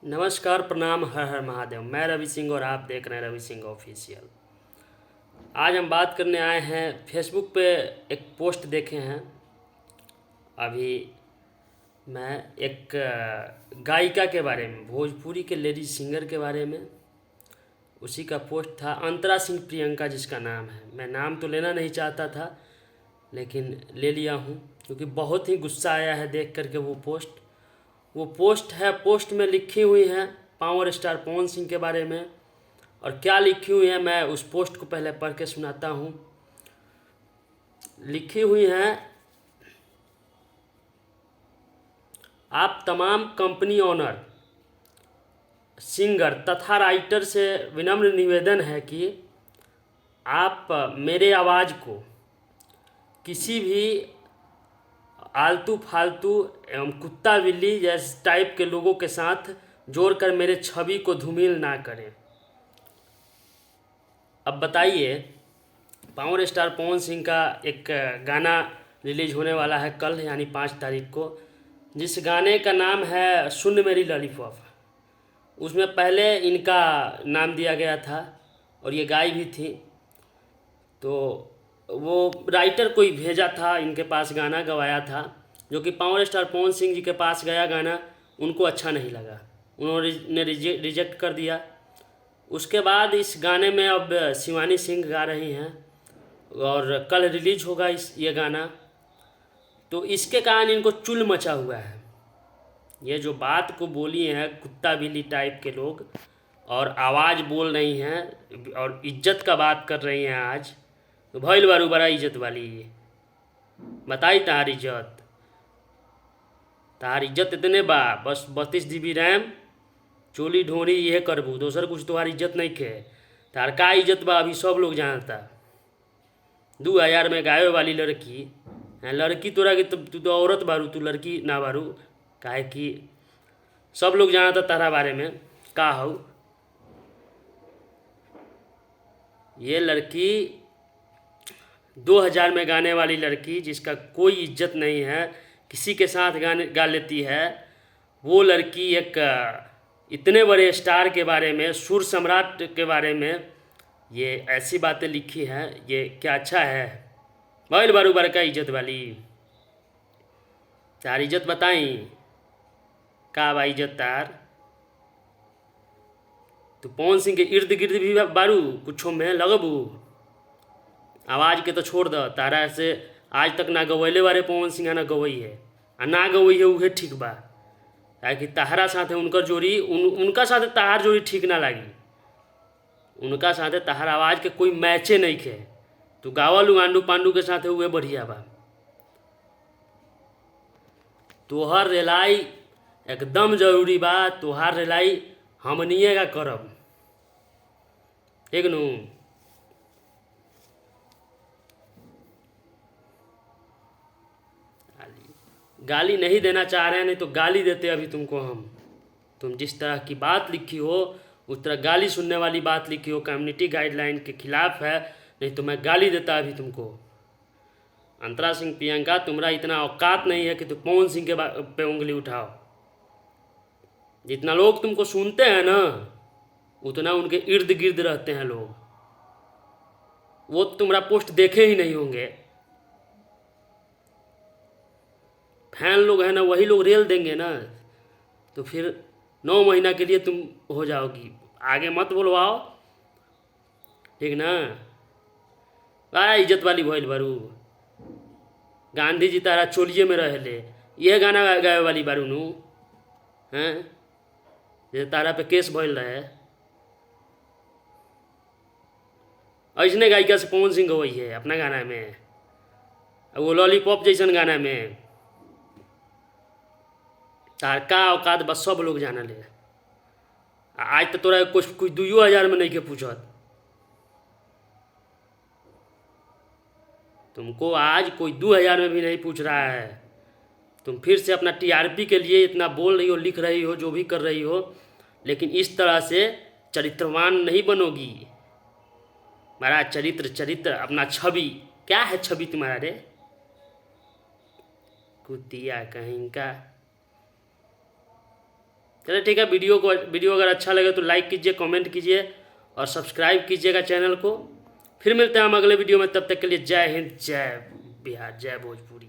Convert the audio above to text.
नमस्कार, प्रणाम, हर हर महादेव। मैं रवि सिंह और आप देख रहे हैं रवि सिंह ऑफिशियल। आज हम बात करने आए हैं, फेसबुक पे एक पोस्ट देखे हैं अभी। मैं एक गायिका के बारे में, भोजपुरी के लेडी सिंगर के बारे में, उसी का पोस्ट था। अंतरा सिंह प्रियंका जिसका नाम है। मैं नाम तो लेना नहीं चाहता था लेकिन ले लिया हूँ क्योंकि बहुत ही गुस्सा आया है देख करके वो पोस्ट है। पोस्ट में लिखी हुई है पावर स्टार पवन सिंह के बारे में। और क्या लिखी हुई है, मैं उस पोस्ट को पहले पढ़ के सुनाता हूँ। लिखी हुई है, आप तमाम कंपनी ओनर, सिंगर तथा राइटर से विनम्र निवेदन है कि आप मेरे आवाज़ को किसी भी आलतू फालतू एवं कुत्ता बिल्ली जैसे टाइप के लोगों के साथ जोड़कर मेरे छवि को धूमिल ना करें। अब बताइए, पावर स्टार पवन सिंह का एक गाना रिलीज होने वाला है कल, यानी 5 तारीख को, जिस गाने का नाम है सुन मेरी लॉलीपॉप। उसमें पहले इनका नाम दिया गया था और ये गाय भी थी। तो वो राइटर कोई भेजा था इनके पास, गाना गवाया था, जो कि पावर स्टार पवन सिंह जी के पास गया गाना, उनको अच्छा नहीं लगा, उन्होंने रिजेक्ट कर दिया। उसके बाद इस गाने में अब शिवानी सिंह गा रही हैं और कल रिलीज होगा ये गाना। तो इसके कारण इनको चुल मचा हुआ है। ये जो बात को बोली हैं कुत्ता बिल्ली टाइप के लोग, और आवाज़ बोल रही हैं और इज्जत का बात कर रही हैं आज, तो भइल बारू बड़ा इज्जत वाली। बताई तहार इज्जत, तहार इज्जत इतने बा, बस 32 GB रैम, चोली ढोरी ये करबू, दोसर कुछ तोहार इज्जत नहीं खे। तार का इज्जत बा अभी सब लोग जानता। 2000 में गावे वाली लड़की है, लड़की तोरा के तू तो औरत बारू, तू लड़की ना बारू। काहे कि सब लोग जानता तारा बारे में का हो। ये लड़की 2000 में गाने वाली लड़की, जिसका कोई इज्जत नहीं है, किसी के साथ गाने गा लेती है। वो लड़की एक इतने बड़े स्टार के बारे में, सुर सम्राट के बारे में ये ऐसी बातें लिखी हैं। ये क्या अच्छा है? बैल बारू बड़का इज्जत वाली, तार इज्जत बताई का बा इज्जत तार? तो पवन सिंह के इर्द गिर्द भी बारू कुछो में लगबू। आवाज़ के तो छोड़ द, तारा से आज तक ना गवैले बारे पवन सिंह ना गवई है, आ ना गवई है उहे ठीक बा। ताकि तहरा साथे उनकर जोड़ी उनका साथे तहार जोड़ी ठीक ना लागी। उनका साथे तहार आवाज़ के कोई मैचे नहीं खे। तू गावल आंडू पांडू के साथे उहे बढ़िया बा। तोहर रेलाई एकदम जरूरी बा, तोहार रेलाई हमनिए का करब, ठीक नू? गाली नहीं देना चाह रहे हैं, नहीं तो गाली देते अभी तुमको हम। तुम जिस तरह की बात लिखी हो, उस तरह गाली सुनने वाली बात लिखी हो, कम्युनिटी गाइडलाइन के खिलाफ है, नहीं तो मैं गाली देता अभी तुमको। अंतरा सिंह प्रियंका, तुम्हारा इतना औकात नहीं है कि तुम पवन सिंह के पे उंगली उठाओ। जितना लोग तुमको सुनते हैं ना, उतना उनके इर्द गिर्द रहते हैं लोग। वो तुम्हारा पोस्ट देखे ही नहीं होंगे। फैन लोग हैं ना, वही लोग रेल देंगे ना, तो फिर 9 महीना के लिए तुम हो जाओगी। आगे मत बोलवाओ, ठीक ना? बड़ा इज्जत वाली भइल बारू। गांधी जी तारा चोलिए में रहले, यह गाना गावे वाली बारू नू हैं? जे तारा पे केस भइल रहे, ऐसने गायिका से पवन सिंह गवई है अपना गाना में, वो लॉलीपॉप जैसन गाना में। तार का औकात बस सब लोग जाना ले। आज तो तोरा कुछ 2000 में नहीं के पूछत। तुमको आज कोई 2000 में भी नहीं पूछ रहा है। तुम फिर से अपना टीआरपी के लिए इतना बोल रही हो, लिख रही हो, जो भी कर रही हो, लेकिन इस तरह से चरित्रवान नहीं बनोगी। हमारा चरित्र अपना छवि, क्या है छवि तुम्हारा रे कुतिया कहीं का? चलिए ठीक है, वीडियो अगर अच्छा लगे तो लाइक कीजिए, कमेंट कीजिए और सब्सक्राइब कीजिएगा चैनल को। फिर मिलते हैं हम अगले वीडियो में, तब तक के लिए जय हिंद, जय बिहार, जय भोजपुरी।